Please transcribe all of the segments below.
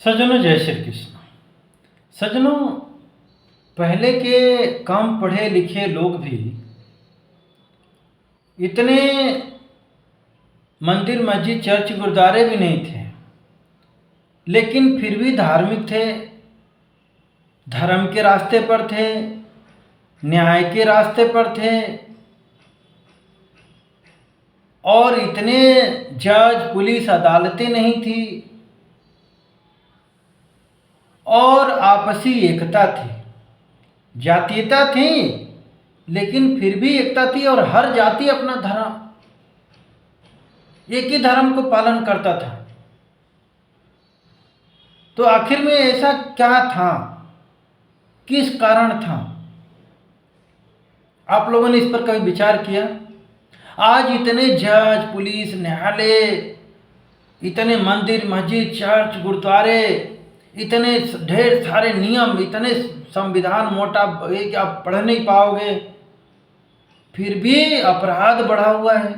सज्जनों, जय श्री कृष्ण। सज्जनों, पहले के कम पढ़े लिखे लोग भी इतने मंदिर मस्जिद चर्च गुरुद्वारे भी नहीं थे, लेकिन फिर भी धार्मिक थे, धर्म के रास्ते पर थे, न्याय के रास्ते पर थे। और इतने जज पुलिस अदालतें नहीं थी और आपसी एकता थी। जातीयता थी लेकिन फिर भी एकता थी और हर जाति अपना धर्म, एक ही धर्म को पालन करता था। तो आखिर में ऐसा क्या था, किस कारण था? आप लोगों ने इस पर कभी विचार किया? आज इतने जज पुलिस न्यायालय, इतने मंदिर मस्जिद चर्च गुरुद्वारे, इतने ढेर सारे नियम, इतने संविधान मोटा कि आप पढ़ नहीं पाओगे, फिर भी अपराध बढ़ा हुआ है।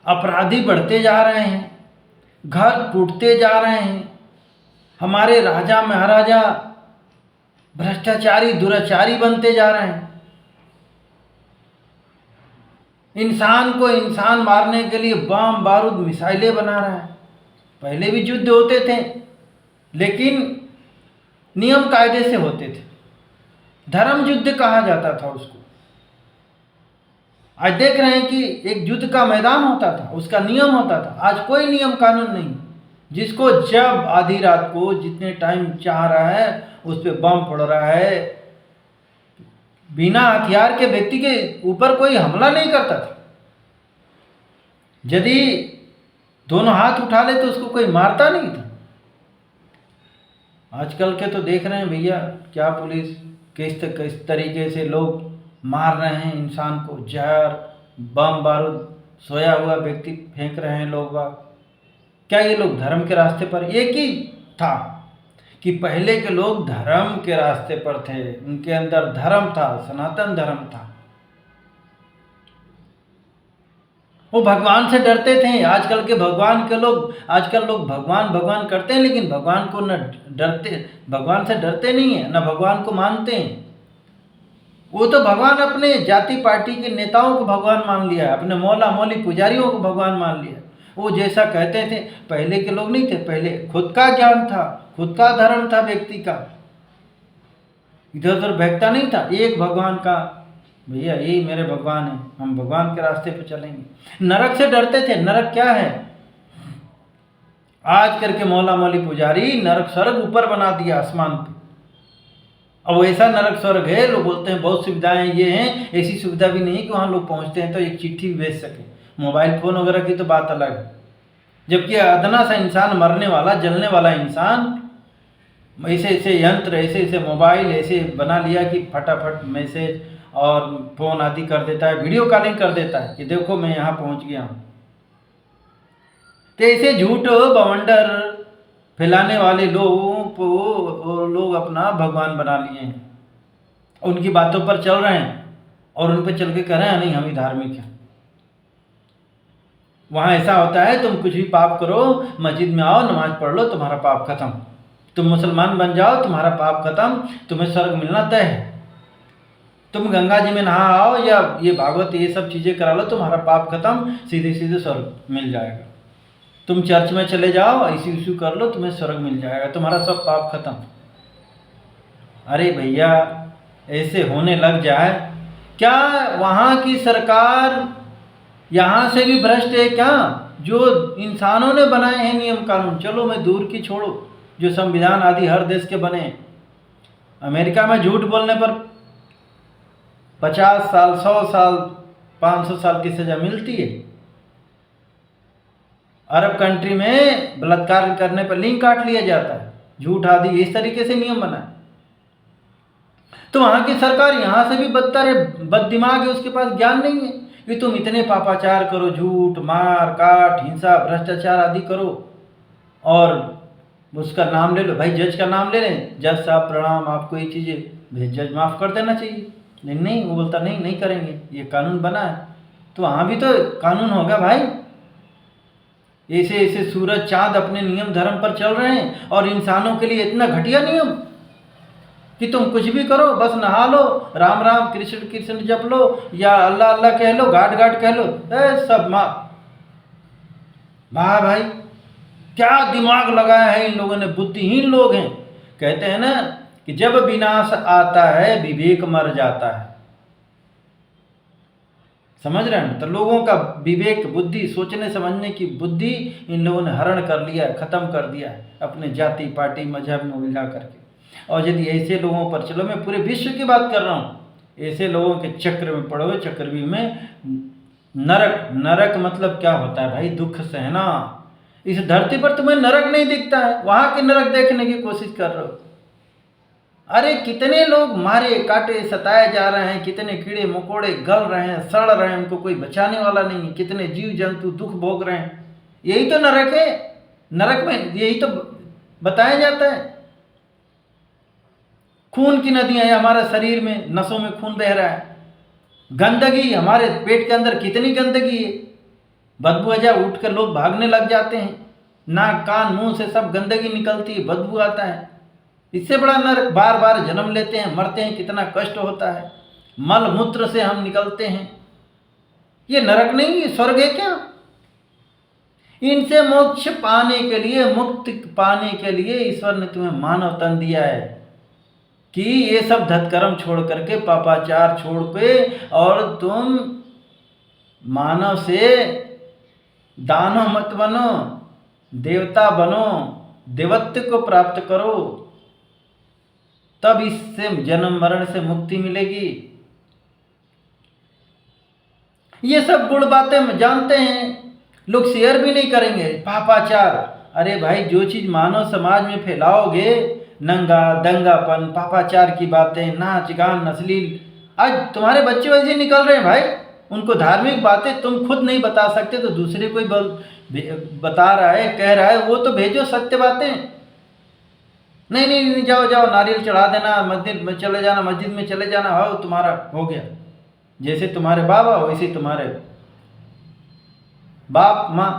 अपराधी बढ़ते जा रहे हैं, घर टूटते जा रहे हैं। हमारे राजा महाराजा भ्रष्टाचारी दुराचारी बनते जा रहे हैं। इंसान को इंसान मारने के लिए बम बारूद मिसाइलें बना रहा है। पहले भी युद्ध होते थे लेकिन नियम कायदे से होते थे। धर्म युद्ध कहा जाता था उसको। आज देख रहे हैं कि एक युद्ध का मैदान होता था, उसका नियम होता था। आज कोई नियम कानून नहीं। जिसको जब आधी रात को जितने टाइम चाह रहा है उस पर बम फोड़ रहा है। बिना हथियार के व्यक्ति के ऊपर कोई हमला नहीं करता था। यदि दोनों हाथ उठा ले तो उसको कोई मारता नहीं था। आजकल के तो देख रहे हैं भैया, क्या पुलिस किस तरीके से लोग मार रहे हैं इंसान को। जहर बम बारूद सोया हुआ व्यक्ति फेंक रहे हैं लोग। क्या ये लोग धर्म के रास्ते पर? एक ही था कि पहले के लोग धर्म के रास्ते पर थे, उनके अंदर धर्म था, सनातन धर्म था। वो भगवान से डरते थे। आजकल के भगवान के लोग, आजकल लोग भगवान भगवान करते हैं लेकिन भगवान को न डरते, भगवान से डरते नहीं है, न भगवान को मानते हैं। वो तो भगवान अपने जाति पार्टी के नेताओं को भगवान मान लिया है, अपने मौला मौली पुजारियों को भगवान मान लिया। वो जैसा कहते थे। पहले के लोग नहीं थे। पहले खुद का ज्ञान था, खुद का धर्म था व्यक्ति का, इधर उधर बहकता नहीं था। एक भगवान का, भैया यही मेरे भगवान है, हम भगवान के रास्ते पर चलेंगे। नरक से डरते थे। नरक क्या है? आज करके मौला मौली पुजारी नरक स्वर्ग ऊपर बना दिया आसमान पे। अब ऐसा नरक स्वर्ग है, लोग बोलते हैं बहुत सुविधाएं ये हैं, ऐसी सुविधा भी नहीं कि वहाँ लोग पहुँचते हैं तो एक चिट्ठी भी भेज सके। मोबाइल फ़ोन वगैरह की तो बात अलग है। जबकि अदना सा इंसान, मरने वाला जलने वाला इंसान, ऐसे ऐसे यंत्र, ऐसे ऐसे मोबाइल ऐसे बना लिया कि फटाफट मैसेज और फ़ोन आदि कर देता है, वीडियो कॉलिंग कर देता है कि देखो मैं यहाँ पहुँच गया हूँ। तो ऐसे झूठ बवंडर फैलाने वाले लोगों को लोग अपना भगवान बना लिए हैं। उनकी बातों पर चल रहे हैं और उन पर चल के कह रहे हैं नहीं हम ही धार्मिक हैं। वहाँ ऐसा होता है, तुम कुछ भी पाप करो, मस्जिद में आओ, नमाज पढ़ लो, तुम्हारा पाप खत्म। तुम मुसलमान बन जाओ, तुम्हारा पाप खत्म, तुम्हें स्वर्ग मिलना तय है। तुम गंगा जी में नहा आओ या ये भागवत ये सब चीज़ें करा लो, तुम्हारा पाप खत्म, सीधे सीधे स्वर्ग मिल जाएगा। तुम चर्च में चले जाओ, ऐसी इशू कर लो, तुम्हें स्वर्ग मिल जाएगा, तुम्हारा सब पाप खत्म। अरे भैया, ऐसे होने लग जाए, क्या वहाँ की सरकार यहाँ से भी भ्रष्ट है क्या? जो इंसानों ने बनाए हैं नियम कानून, चलो मैं दूर की छोड़ो, जो संविधान आदि हर देश के बने हैं। अमेरिका में झूठ बोलने पर 50 साल 100 साल 500 साल की सज़ा मिलती है। अरब कंट्री में बलात्कार करने पर लिंग काट लिया जाता है। झूठ आदि इस तरीके से नियम बना है। तो वहाँ की सरकार यहाँ से भी बदतर है, बददिमाग है, उसके पास ज्ञान नहीं है कि तुम इतने पापाचार करो, झूठ मार काट हिंसा भ्रष्टाचार आदि करो और उसका नाम ले लो। भाई जज का नाम ले लें, जज साहब प्रणाम, आपको ये चीज़ें, जज माफ़ कर देना चाहिए। लेकिन नहीं, वो बोलता नहीं नहीं करेंगे, ये कानून बना है। तो वहाँ भी तो कानून होगा भाई। ऐसे ऐसे सूरज चांद अपने नियम धर्म पर चल रहे हैं, और इंसानों के लिए इतना घटिया नियम कि तुम कुछ भी करो, बस नहा लो, राम राम कृष्ण कृष्ण जप लो, या अल्लाह अल्लाह कह लो, गाड गाड कह लो, सब माँ। वाह भाई, क्या दिमाग लगाया है इन लोगों ने, बुद्धिहीन लोग हैं। कहते हैं ना कि जब विनाश आता है विवेक मर जाता है। समझ रहे हैं? तो लोगों का विवेक, बुद्धि, सोचने समझने की बुद्धि इन लोगों ने हरण कर लिया है, खत्म कर दिया है अपने जाति पार्टी मजहब में मिला करके। और यदि ऐसे लोगों पर, चलो मैं पूरे विश्व की बात कर रहा हूँ, ऐसे लोगों के चक्र में पड़ोगे, चक्रव्यूह में, नरक, नरक मतलब क्या होता है भाई? दुख सहना। इस धरती पर तुम्हें नरक नहीं दिखता है, वहां के नरक देखने की कोशिश कर रहे हो। अरे कितने लोग मारे काटे सताए जा रहे हैं, कितने कीड़े मकोड़े गल रहे हैं, सड़ रहे हैं, उनको कोई बचाने वाला नहीं है, कितने जीव जंतु दुख भोग रहे हैं। यही तो नरक है। नरक में यही तो बताया जाता है। खून की नदियां हैं हमारे शरीर में, नसों में खून बह रहा है। गंदगी, हमारे पेट के अंदर कितनी गंदगी है, बदबू आ जाए उठ कर लोग भागने लग जाते हैं, नाक कान मुंह से सब गंदगी निकलती है, बदबू आता है। इससे बड़ा नरक, बार बार जन्म लेते हैं, मरते हैं, कितना कष्ट होता है, मल मूत्र से हम निकलते हैं। ये नरक नहीं, ये स्वर्ग है क्या? इनसे मोक्ष पाने के लिए, मुक्ति पाने के लिए ईश्वर ने तुम्हें मानव तन दिया है कि ये सब धत्कर्म छोड़ करके, पापाचार छोड़ के, और तुम मानव से दानव मत बनो, देवता बनो, देवत्व को प्राप्त करो, तब इससे जन्म मरण से मुक्ति मिलेगी। ये सब गुण बातें जानते हैं, लोग शेयर भी नहीं करेंगे। पापाचार, अरे भाई जो चीज मानव समाज में फैलाओगे, नंगा दंगापन, पापाचार की बातें, नाच गान, अश्लील, आज तुम्हारे बच्चे वैसे निकल रहे हैं भाई। उनको धार्मिक बातें तुम खुद नहीं बता सकते तो दूसरे कोई बता रहा है, कह रहा है, वो तो भेजो सत्य बातें। नहीं नहीं नहीं, जाओ जाओ नारियल चढ़ा देना, मस्जिद में चले जाना, मस्जिद में चले जाना, हो तुम्हारा हो गया। जैसे तुम्हारे बाबा वैसे तुम्हारे बाप माँ,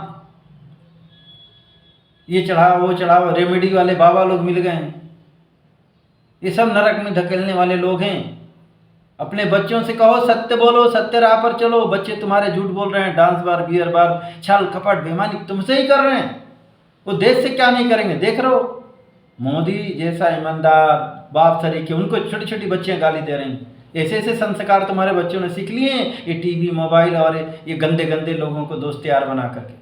ये चढ़ाओ वो चढ़ाओ, रेमेडी वाले बाबा लोग मिल गए हैं। ये सब नरक में धकेलने वाले लोग हैं। अपने बच्चों से कहो सत्य बोलो, सत्य राह पर चलो, बच्चे तुम्हारे झूठ बोल रहे हैं, डांस बार, बियर बार, छल कपट बेईमानी तुमसे ही कर रहे हैं। वो देश से क्या नहीं करेंगे, देख रहे हो। मोदी जैसा ईमानदार बाप सरीखे, उनको छोटी छोटी बच्चियां गाली दे रही हैं। ऐसे ऐसे संस्कार तुम्हारे बच्चों ने सीख लिए हैं, ये टीवी मोबाइल और ये गंदे गंदे लोगों को दोस्त यार बना करके।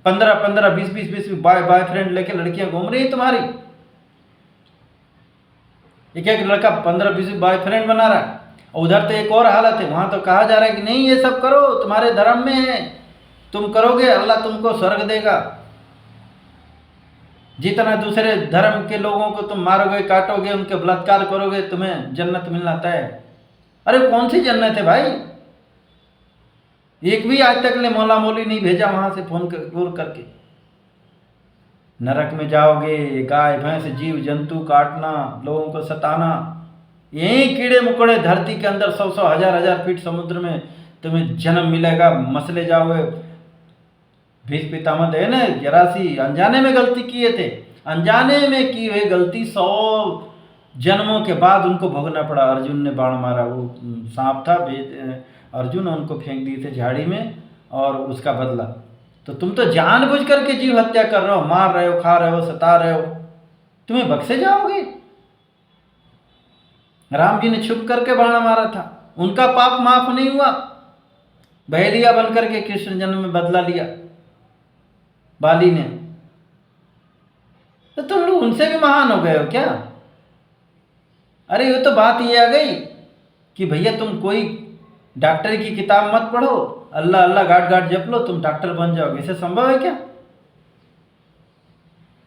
15-15, 20-20 बॉयफ्रेंड लेके लड़कियां घूम रही है तुम्हारी। एक एक लड़का 15-20 बॉयफ्रेंड बना रहा है। उधर तो एक और हालत है, वहां तो कहा जा रहा है कि नहीं ये सब करो, तुम्हारे धर्म में है, तुम करोगे अल्लाह तुमको स्वर्ग देगा। जितना दूसरे धर्म के लोगों को तुम मारोगे, काटोगे, उनके बलात्कार करोगे, तुम्हें जन्नत मिलना तय है। अरे कौन सी जन्नत है भाई? एक भी आज तक ले मौला मौली नहीं भेजा वहां से फोन करके। नरक में जाओगे, गाय भैंस जीव जंतु काटना, लोगों को सताना, यही कीड़े मकोड़े धरती के अंदर 100-100, 1000-1000 फीट समुद्र में तुम्हें जन्म मिलेगा, मसले जाओगे। भीष्म पितामह है ना, जरासी अनजाने में गलती किए थे, अनजाने में की हुई गलती 100 जन्मों के बाद उनको भोगना पड़ा। अर्जुन ने बाण मारा, वो सांप था, अर्जुन उनको फेंक दिए थे झाड़ी में, और उसका बदला। तो तुम तो जानबूझ करके जीव हत्या कर रहे हो, मार रहे हो, खा रहे हो, सता रहे हो, तुम्हें बख्शे जाओगे? राम जी ने छुप करके बाण मारा था, उनका पाप माफ नहीं हुआ। बहेलिया बन करके कृष्ण जन्म में बदला लिया बाली ने, तो तुम लोग उनसे भी महान हो गए हो क्या? अरे ये तो बात ये आ गई कि भैया तुम कोई डॉक्टरी की किताब मत पढ़ो, अल्लाह अल्लाह गाट गाट जप लो, तुम डॉक्टर बन जाओगे। इसे संभव है क्या?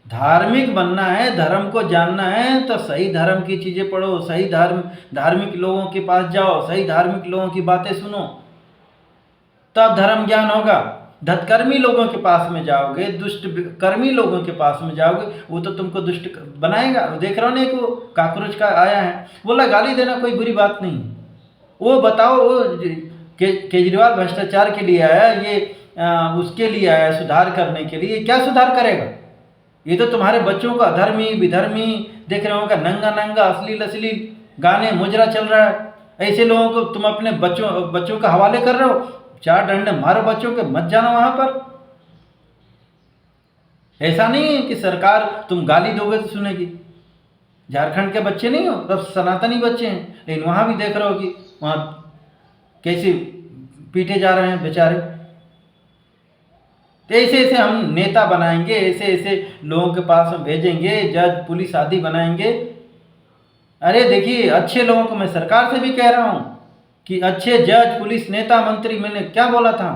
धार्मिक बनना है, धर्म को जानना है, तो सही धर्म की चीजें पढ़ो, सही धार्मिक लोगों के पास जाओ, सही धार्मिक लोगों की बातें सुनो, तब धर्म ज्ञान होगा। धतकर्मी लोगों के पास में जाओगे, दुष्ट कर्मी लोगों के पास में जाओगे, वो तो तुमको दुष्ट बनाएगा। देख रहा हो ना, एक वो काकरोच का आया है, बोला गाली देना कोई बुरी बात नहीं, वो बताओ, वो केजरीवाल भ्रष्टाचार के लिए आया, ये उसके लिए आया, सुधार करने के लिए। क्या सुधार करेगा? ये तो तुम्हारे बच्चों का अधर्मी विधर्मी देख रहे होगा, नंगा नंगा अश्लील अश्लील गाने मुजरा चल रहा है। ऐसे लोगों को तुम अपने बच्चों का हवाले कर रहे हो। 4 डंडे मारो बच्चों के, मत जाना वहां पर। ऐसा नहीं है कि सरकार तुम गाली दोगे तो सुनेगी। झारखंड के बच्चे नहीं हो, सब सनातनी बच्चे हैं, लेकिन वहां भी देख रहे हो कि वहां कैसे पीटे जा रहे हैं बेचारे। तो ऐसे ऐसे हम नेता बनाएंगे, ऐसे ऐसे लोगों के पास हम भेजेंगे, जज पुलिस आदि बनाएंगे। अरे देखिए, अच्छे लोगों को मैं सरकार से भी कह रहा हूं कि अच्छे जज पुलिस नेता मंत्री, मैंने क्या बोला था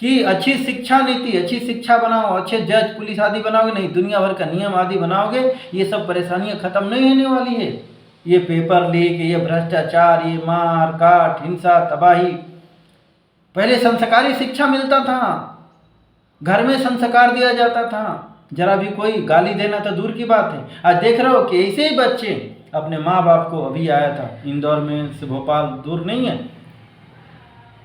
कि अच्छी शिक्षा नीति, अच्छी शिक्षा बनाओ, अच्छे जज पुलिस आदि बनाओगे, नहीं दुनिया भर का नियम आदि बनाओगे, ये सब परेशानियां खत्म नहीं होने वाली है। ये पेपर लीक, ये भ्रष्टाचार, ये मार काट, हिंसा, तबाही। पहले संस्कारी शिक्षा मिलता था, घर में संस्कार दिया जाता था, जरा भी कोई गाली देना तो दूर की बात है। आज देख रहे हो कि ऐसे ही बच्चे अपने माँ बाप को, अभी आया था इंदौर में से, भोपाल दूर नहीं है,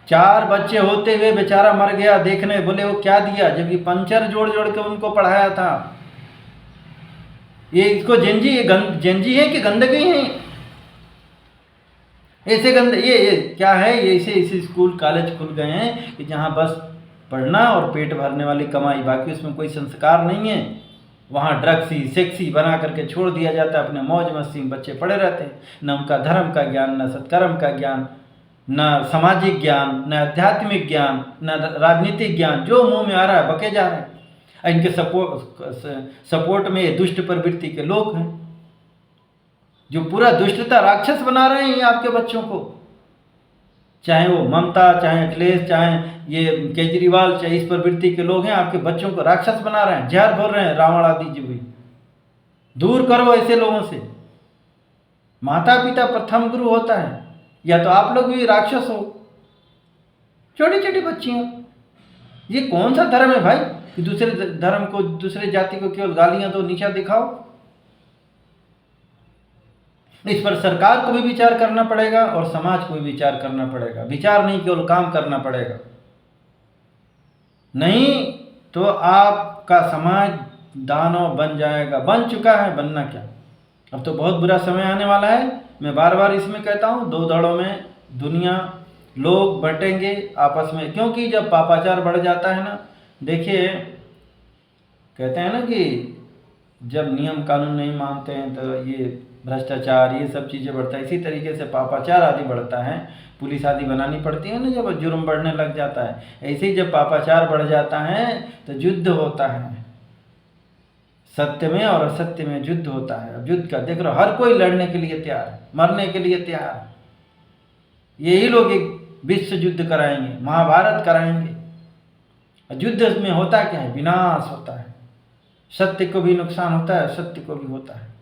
4 बच्चे होते हुए बेचारा मर गया। देखने बोले वो क्या दिया, जबकि पंचर जोड़ जोड़ के उनको पढ़ाया था। ये इसको जेंजी है कि गंदगी है? ऐसे गंदे ये क्या है? ये ऐसे स्कूल कॉलेज खुल गए हैं कि जहाँ बस पढ़ना और पेट भरने वाली कमाई, बाकी उसमें कोई संस्कार नहीं है। वहाँ ड्रग्सी सेक्सी बना करके छोड़ दिया जाता है, अपने मौज मस्ती में बच्चे पड़े रहते हैं। न उनका धर्म का ज्ञान, न सत्कर्म का ज्ञान, न सामाजिक ज्ञान, न आध्यात्मिक ज्ञान, न राजनीतिक ज्ञान। जो मुंह में आ रहा है बके जा रहे हैं। इनके सपोर्ट में ये दुष्ट प्रवृत्ति के लोग हैं, जो पूरा दुष्टता राक्षस बना रहे हैं आपके बच्चों को। चाहे वो ममता, चाहे अखिलेश, चाहे ये केजरीवाल, चाहे इस प्रवृत्ति के लोग हैं, आपके बच्चों को राक्षस बना रहे हैं, जहर घोल रहे हैं, रावण आदि जी भी। दूर करो ऐसे लोगों से। माता पिता प्रथम गुरु होता है, या तो आप लोग भी राक्षस हो। छोटी छोटी बच्चियां, ये कौन सा धर्म है भाई कि दूसरे धर्म को, दूसरे जाति को केवल गालियां दो, नीचा दिखाओ? इस पर सरकार को भी विचार करना पड़ेगा और समाज को भी विचार करना पड़ेगा। विचार नहीं, केवल काम करना पड़ेगा। नहीं तो आपका समाज दानव बन जाएगा, बन चुका है, बनना क्या। अब तो बहुत बुरा समय आने वाला है। मैं बार बार इसमें कहता हूँ, 2 दड़ों में दुनिया, लोग बटेंगे आपस में, क्योंकि जब पापाचार बढ़ जाता है ना, देखिए कहते हैं ना कि जब नियम कानून नहीं मानते हैं तो ये भ्रष्टाचार, ये सब चीज़ें बढ़ता है। इसी तरीके से पापाचार आदि बढ़ता है, पुलिस आदि बनानी पड़ती है ना, जब जुर्म बढ़ने लग जाता है। ऐसे ही जब पापाचार बढ़ जाता है तो युद्ध होता है, सत्य में और असत्य में युद्ध होता है। अब युद्ध का देख रहे हो, हर कोई लड़ने के लिए तैयार है, मरने के लिए तैयार है। यही लोग एक विश्व युद्ध कराएंगे, महाभारत कराएंगे। युद्ध में होता क्या है? विनाश होता है, सत्य को भी नुकसान होता है, सत्य को भी होता है।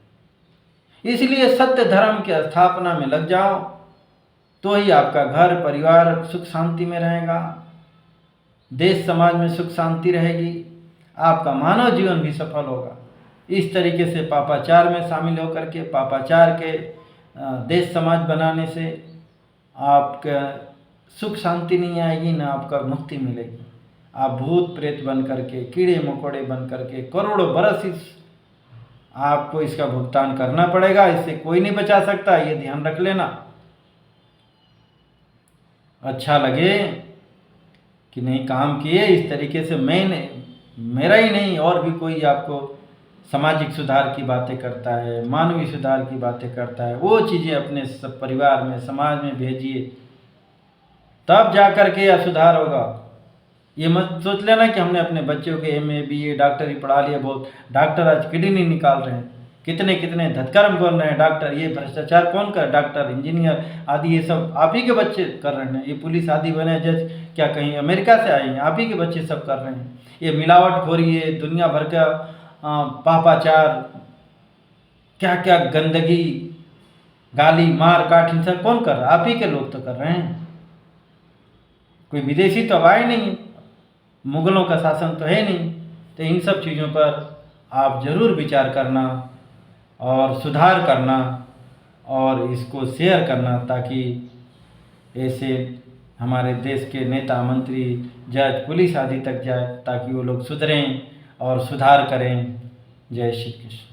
इसलिए सत्य धर्म की स्थापना में लग जाओ, तो ही आपका घर परिवार सुख शांति में रहेगा, देश समाज में सुख शांति रहेगी, आपका मानव जीवन भी सफल होगा। इस तरीके से पापाचार में शामिल होकर के, पापाचार के देश समाज बनाने से आपका सुख शांति नहीं आएगी, ना आपका मुक्ति मिलेगी। आप भूत प्रेत बन करके, कीड़े मकोड़े बन करके करोड़ों बरस आपको इसका भुगतान करना पड़ेगा। इससे कोई नहीं बचा सकता, ये ध्यान रख लेना। अच्छा लगे कि नहीं काम किए इस तरीके से, मेरा ही नहीं और भी कोई आपको सामाजिक सुधार की बातें करता है, मानवीय सुधार की बातें करता है, वो चीज़ें अपने सब परिवार में, समाज में भेजिए, तब जा कर के यह सुधार होगा। ये मत सोच लेना कि हमने अपने बच्चों के MA BA डॉक्टरी पढ़ा लिया, बहुत डॉक्टर आज किडनी निकाल रहे हैं, कितने कितने धतकर्म कर रहे हैं डॉक्टर। ये भ्रष्टाचार कौन कर? डॉक्टर, इंजीनियर आदि, ये सब आप ही के बच्चे कर रहे हैं। ये पुलिस आदि बने जज, क्या कहीं अमेरिका से आए हैं? आप ही के बच्चे सब कर रहे हैं। ये मिलावटखोरी है, दुनिया भर का पापाचार, क्या क्या गंदगी, गाली मार काट, हिंसा कौन कर रहा है? आप ही के लोग तो कर रहे हैं। कोई विदेशी तो आए नहीं, मुगलों का शासन तो है नहीं। तो इन सब चीज़ों पर आप ज़रूर विचार करना और सुधार करना और इसको शेयर करना, ताकि ऐसे हमारे देश के नेता मंत्री जज पुलिस आदि तक जाए, ताकि वो लोग सुधरें और सुधार करें। जय श्री कृष्ण।